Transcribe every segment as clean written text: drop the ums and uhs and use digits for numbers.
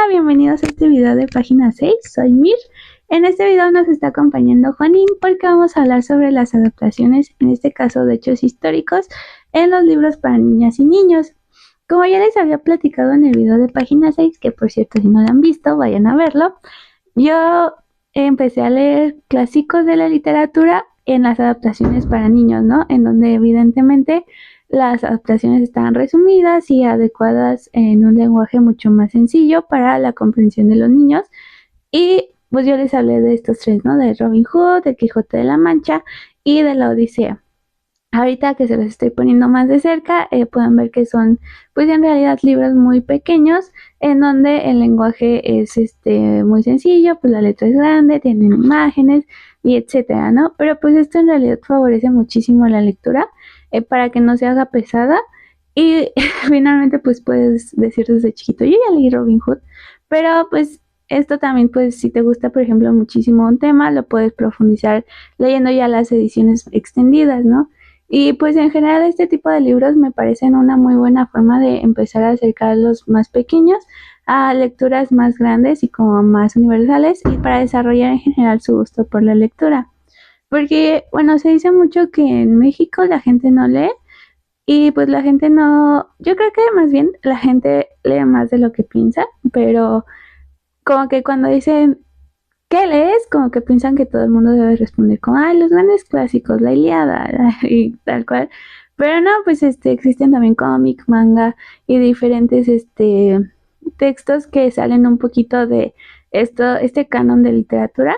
bienvenidos a este video de página 6, soy Mir. En este video nos está acompañando Juanín porque vamos a hablar sobre las adaptaciones, en este caso de hechos históricos, en los libros para niñas y niños. Como ya les había platicado en el video de página 6, que por cierto si no lo han visto, vayan a verlo, yo empecé a leer clásicos de la literatura en las adaptaciones para niños, ¿no? En donde evidentemente las adaptaciones están resumidas y adecuadas en un lenguaje mucho más sencillo para la comprensión de los niños. Y pues yo les hablé de estos tres, ¿no? De Robin Hood, de Quijote de la Mancha y de la Odisea. Ahorita que se los estoy poniendo más de cerca, pueden ver que son, pues en realidad, libros muy pequeños, en donde el lenguaje es muy sencillo, pues la letra es grande, tienen imágenes y etcétera, ¿no? Pero pues esto en realidad favorece muchísimo la lectura, para que no se haga pesada y finalmente pues puedes decir desde chiquito, yo ya leí Robin Hood, pero pues esto también, pues si te gusta por ejemplo muchísimo un tema, lo puedes profundizar leyendo ya las ediciones extendidas, ¿no? Y pues en general este tipo de libros me parecen una muy buena forma de empezar a acercar a los más pequeños a lecturas más grandes y como más universales, y para desarrollar en general su gusto por la lectura. Porque, bueno, se dice mucho que en México la gente no lee y pues la gente no, yo creo que más bien la gente lee más de lo que piensa, pero como que cuando dicen, ¿qué lees? Como que piensan que todo el mundo debe responder como, ay, los grandes clásicos, la Ilíada y tal cual. Pero no, pues existen también cómic, manga y diferentes textos que salen un poquito de este canon de literatura,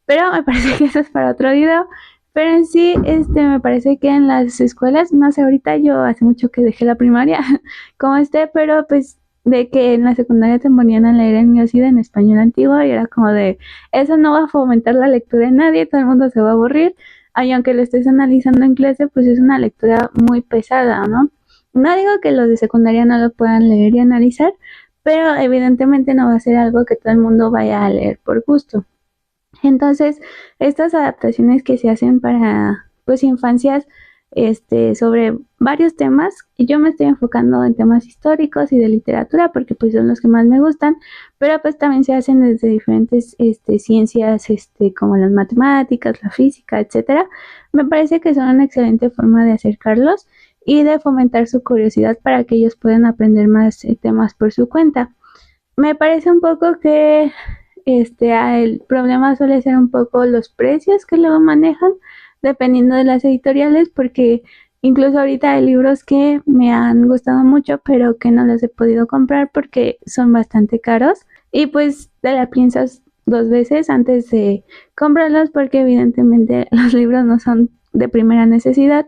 pero me parece que eso es para otro video. Pero en sí, me parece que en las escuelas, no sé, ahorita yo hace mucho que dejé la primaria, como pero pues de que en la secundaria te ponían a leer en Miocida en español antiguo y era como de, eso no va a fomentar la lectura en nadie, todo el mundo se va a aburrir, y aunque lo estés analizando en clase, pues es una lectura muy pesada, ¿no? No digo que los de secundaria no lo puedan leer y analizar, pero evidentemente no va a ser algo que todo el mundo vaya a leer por gusto. Entonces, estas adaptaciones que se hacen para, pues, infancias, sobre varios temas, y yo me estoy enfocando en temas históricos y de literatura porque pues son los que más me gustan, pero pues también se hacen desde diferentes ciencias, como las matemáticas, la física, etcétera. Me parece que son una excelente forma de acercarlos y de fomentar su curiosidad para que ellos puedan aprender más temas por su cuenta. Me parece un poco que el problema suele ser un poco los precios que luego manejan, dependiendo de las editoriales, porque incluso ahorita hay libros que me han gustado mucho, pero que no los he podido comprar porque son bastante caros. Y pues te la piensas dos veces antes de comprarlos, porque evidentemente los libros no son de primera necesidad.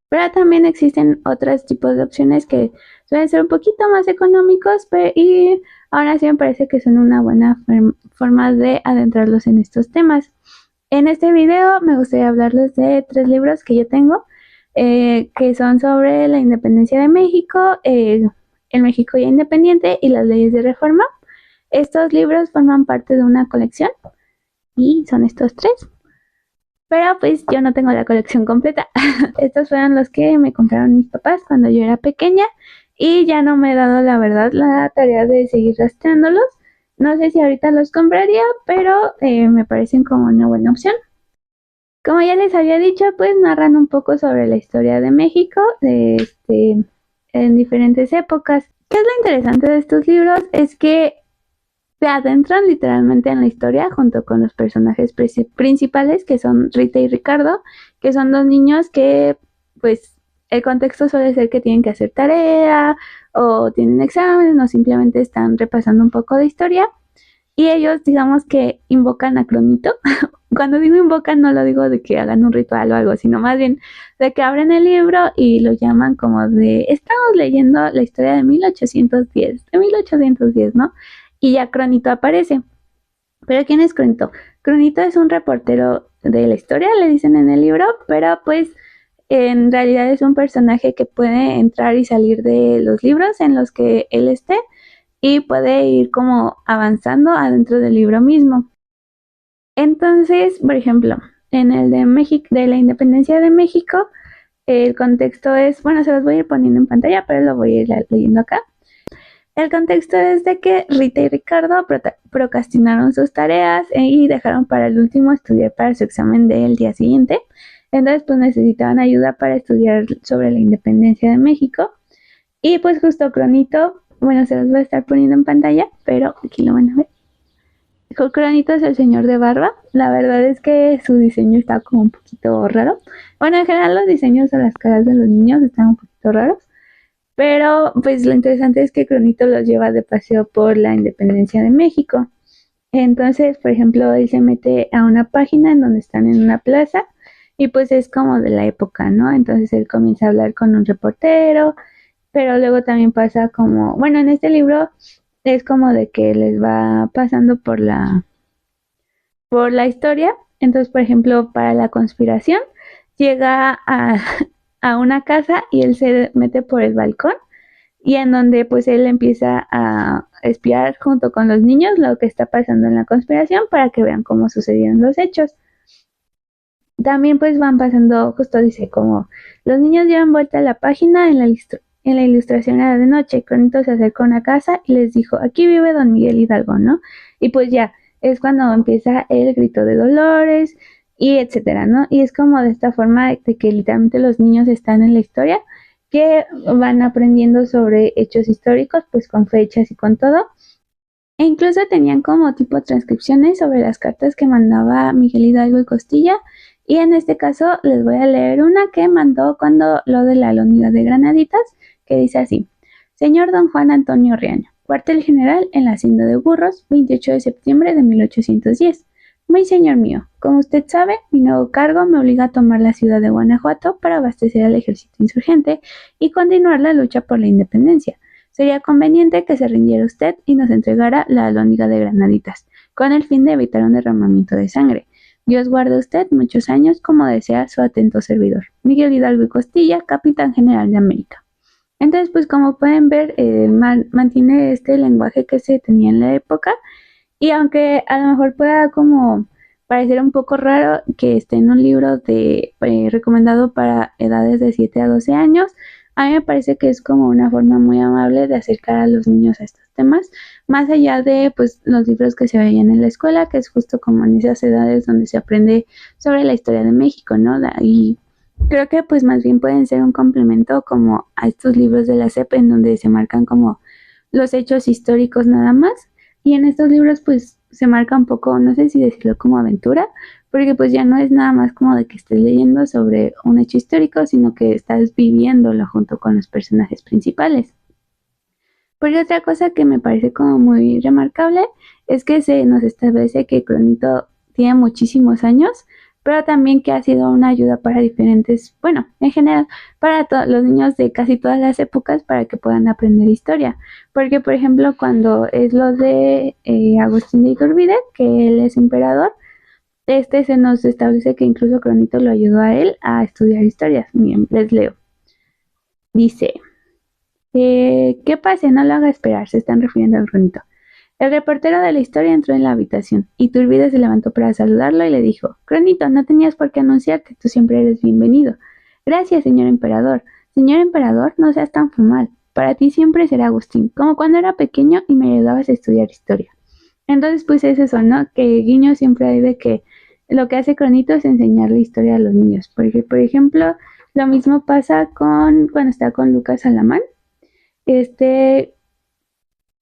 Pero también existen otros tipos de opciones que suelen ser un poquito más económicos, y ahora sí me parece que son una buena forma de adentrarlos en estos temas. En este video me gustaría hablarles de 3 libros que yo tengo, que son sobre la independencia de México, el México ya independiente y las leyes de reforma. Estos libros forman parte de una colección y son estos 3. Pero pues yo no tengo la colección completa. Estos fueron los que me compraron mis papás cuando yo era pequeña y ya no me he dado, la verdad, la tarea de seguir rastreándolos. No sé si ahorita los compraría, pero me parecen como una buena opción. Como ya les había dicho, pues narran un poco sobre la historia de México en diferentes épocas. ¿Qué es lo interesante de estos libros? Es que se adentran literalmente en la historia junto con los personajes principales, que son Rita y Ricardo, que son 2 niños que, pues, el contexto suele ser que tienen que hacer tarea o tienen exámenes o simplemente están repasando un poco de historia, y ellos, digamos que invocan a Cronito. Cuando digo invocan, no lo digo de que hagan un ritual o algo, sino más bien de que abren el libro y lo llaman como de, estamos leyendo la historia de 1810, ¿no? Y ya Cronito aparece. ¿Pero quién es Cronito? Cronito es un reportero de la historia, le dicen en el libro, pero pues en realidad es un personaje que puede entrar y salir de los libros en los que él esté y puede ir como avanzando adentro del libro mismo. Entonces, por ejemplo, en el de México, de la independencia de México, el contexto es, bueno, se los voy a ir poniendo en pantalla, pero lo voy a ir leyendo acá. El contexto es de que Rita y Ricardo procrastinaron sus tareas y dejaron para el último estudiar para su examen del día siguiente. Entonces pues necesitaban ayuda para estudiar sobre la independencia de México. Y pues justo Cronito, bueno, se los voy a estar poniendo en pantalla, pero aquí lo van a ver. Cronito es el señor de barba. La verdad es que su diseño está como un poquito raro. Bueno, en general los diseños de las caras de los niños están un poquito raros. Pero pues lo interesante es que Cronito los lleva de paseo por la independencia de México. Entonces, por ejemplo, él se mete a una página en donde están en una plaza y pues es como de la época, ¿no? Entonces él comienza a hablar con un reportero, pero luego también pasa como, bueno, en este libro es como de que les va pasando por la historia. Entonces, por ejemplo, para la conspiración, llega a una casa y él se mete por el balcón y en donde pues él empieza a espiar junto con los niños lo que está pasando en la conspiración para que vean cómo sucedieron los hechos. También pues van pasando, justo dice como los niños llevan vuelta a la página en la ilustración era de noche. Cronito se acercó a una casa y les dijo, aquí vive don Miguel Hidalgo, ¿no? Y pues ya, es cuando empieza el grito de Dolores y etcétera, ¿no? Y es como de esta forma de que literalmente los niños están en la historia, que van aprendiendo sobre hechos históricos, pues con fechas y con todo. E incluso tenían como tipo transcripciones sobre las cartas que mandaba Miguel Hidalgo y Costilla. Y en este caso les voy a leer una que mandó cuando lo de la Alhóndiga de Granaditas, que dice así: Señor don Juan Antonio Riaño, cuartel general en la hacienda de Burros, 28 de septiembre de 1810. Muy señor mío, como usted sabe, mi nuevo cargo me obliga a tomar la ciudad de Guanajuato para abastecer al ejército insurgente y continuar la lucha por la independencia. Sería conveniente que se rindiera usted y nos entregara la Alhóndiga de Granaditas, con el fin de evitar un derramamiento de sangre. Dios guarde usted muchos años, como desea su atento servidor. Miguel Hidalgo y Costilla, Capitán General de América. Entonces, pues como pueden ver, mantiene este lenguaje que se tenía en la época, y aunque a lo mejor pueda como parecer un poco raro que esté en un libro recomendado para edades de 7 a 12 años, a mí me parece que es como una forma muy amable de acercar a los niños a estos temas, más allá de pues los libros que se veían en la escuela, que es justo como en esas edades donde se aprende sobre la historia de México, ¿no? Y creo que pues más bien pueden ser un complemento como a estos libros de la SEP en donde se marcan como los hechos históricos nada más, y en estos libros pues se marca un poco, no sé si decirlo como aventura, porque pues ya no es nada más como de que estés leyendo sobre un hecho histórico, sino que estás viviéndolo junto con los personajes principales. Porque otra cosa que me parece como muy remarcable es que se nos establece que Cronito tiene muchísimos años, pero también que ha sido una ayuda para diferentes, bueno, en general, para los niños de casi todas las épocas para que puedan aprender historia. Porque, por ejemplo, cuando es lo de Agustín de Iturbide, que él es emperador, se nos establece que incluso Cronito lo ayudó a él a estudiar historias. Miren, les leo. Dice, ¿qué pase? No lo haga esperar, se están refiriendo al Cronito. El reportero de la historia entró en la habitación. Iturbide se levantó para saludarlo y le dijo, Cronito, no tenías por qué anunciarte, tú siempre eres bienvenido. Gracias, señor emperador. Señor emperador, no seas tan formal. Para ti siempre será Agustín, como cuando era pequeño y me ayudabas a estudiar historia. Entonces, pues es eso, ¿no? Que Guiño siempre hay de que lo que hace Cronito es enseñarle historia a los niños. Porque, por ejemplo, lo mismo pasa cuando está con Lucas Alamán.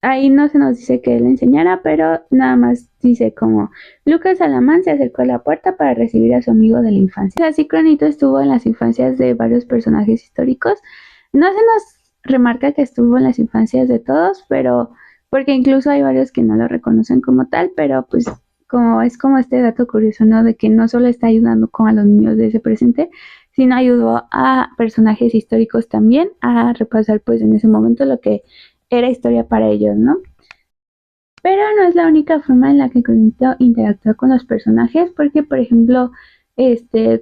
Ahí no se nos dice que él enseñara, pero nada más dice como Lucas Alamán se acercó a la puerta para recibir a su amigo de la infancia. Así Cronito estuvo en las infancias de varios personajes históricos. No se nos remarca que estuvo en las infancias de todos, pero porque incluso hay varios que no lo reconocen como tal, pero pues como es como este dato curioso, ¿no? De que no solo está ayudando como a los niños de ese presente, sino ayudó a personajes históricos también a repasar pues en ese momento lo que era historia para ellos, ¿no? Pero no es la única forma en la que Cronito interactúa con los personajes, porque por ejemplo,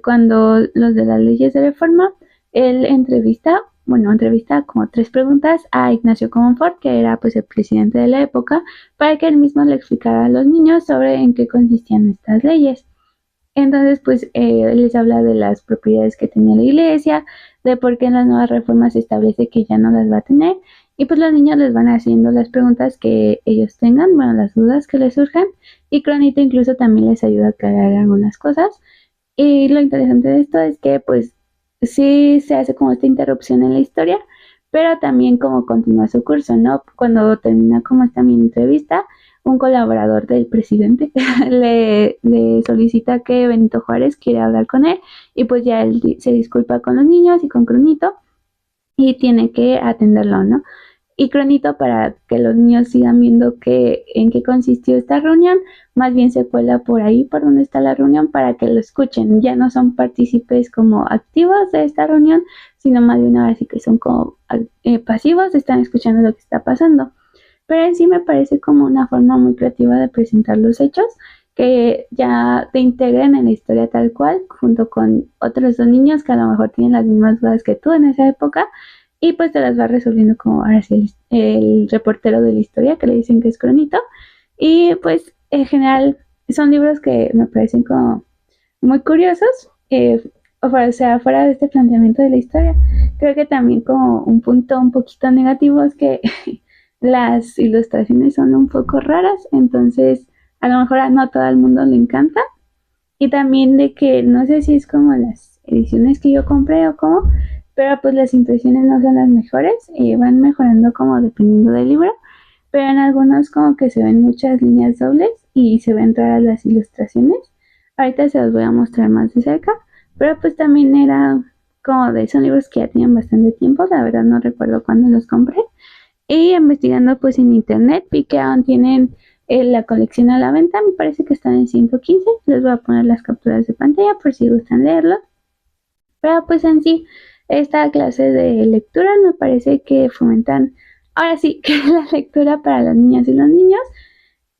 cuando los de las leyes de reforma, él entrevista como 3 preguntas a Ignacio Comonfort, que era pues el presidente de la época, para que él mismo le explicara a los niños sobre en qué consistían estas leyes. Entonces, pues les habla de las propiedades que tenía la iglesia, de por qué en las nuevas reformas se establece que ya no las va a tener, y pues los niños les van haciendo las preguntas que ellos tengan, bueno, las dudas que les surjan, y Cronito incluso también les ayuda a aclarar algunas cosas. Y lo interesante de esto es que pues sí se hace como esta interrupción en la historia, pero también como continúa su curso, ¿no? Cuando termina como esta mini entrevista, un colaborador del presidente le solicita que Benito Juárez quiere hablar con él, y pues ya él se disculpa con los niños y con Cronito y tiene que atenderlo, ¿no? Y Cronito, para que los niños sigan viendo en qué consistió esta reunión, más bien se cuela por ahí, por donde está la reunión, para que lo escuchen. Ya no son partícipes como activos de esta reunión, sino más bien ahora sí que son como pasivos, están escuchando lo que está pasando. Pero en sí me parece como una forma muy creativa de presentar los hechos, que ya te integren en la historia tal cual, junto con otros dos niños que a lo mejor tienen las mismas dudas que tú en esa época, y pues te las va resolviendo como ahora sí el reportero de la historia, que le dicen que es Cronito. Y pues en general son libros que me parecen como muy curiosos, o sea, fuera de este planteamiento de la historia. Creo que también como un punto un poquito negativo es que las ilustraciones son un poco raras, entonces a lo mejor a no todo el mundo le encanta. Y también de que no sé si es como las ediciones que yo compré o cómo, pero pues las impresiones no son las mejores, van mejorando como dependiendo del libro, pero en algunos como que se ven muchas líneas dobles y se ven raras las ilustraciones. Ahorita se los voy a mostrar más de cerca, pero pues también era como de esos libros que ya tienen bastante tiempo, la verdad no recuerdo cuándo los compré. Y investigando pues en internet vi que aún tienen la colección a la venta, me parece que están en 115, les voy a poner las capturas de pantalla por si gustan leerlo. Pero pues en sí, esta clase de lectura me parece que fomentan, ahora sí, que la lectura para las niñas y los niños,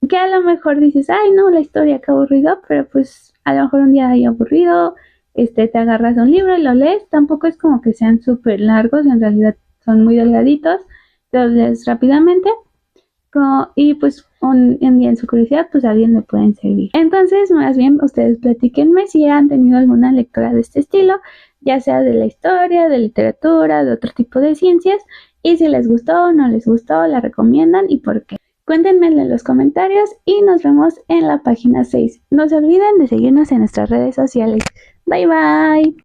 que a lo mejor dices, ay no, la historia, qué aburrido, pero pues a lo mejor un día hay aburrido, te agarras de un libro y lo lees, tampoco es como que sean súper largos, en realidad son muy delgaditos, los lees rápidamente, y pues un día en su curiosidad, pues a alguien le pueden servir. Entonces, más bien, ustedes platíquenme si han tenido alguna lectura de este estilo, ya sea de la historia, de literatura, de otro tipo de ciencias, y si les gustó o no les gustó, la recomiendan y por qué. Cuéntenmelo en los comentarios y nos vemos en la página 6. No se olviden de seguirnos en nuestras redes sociales. Bye bye.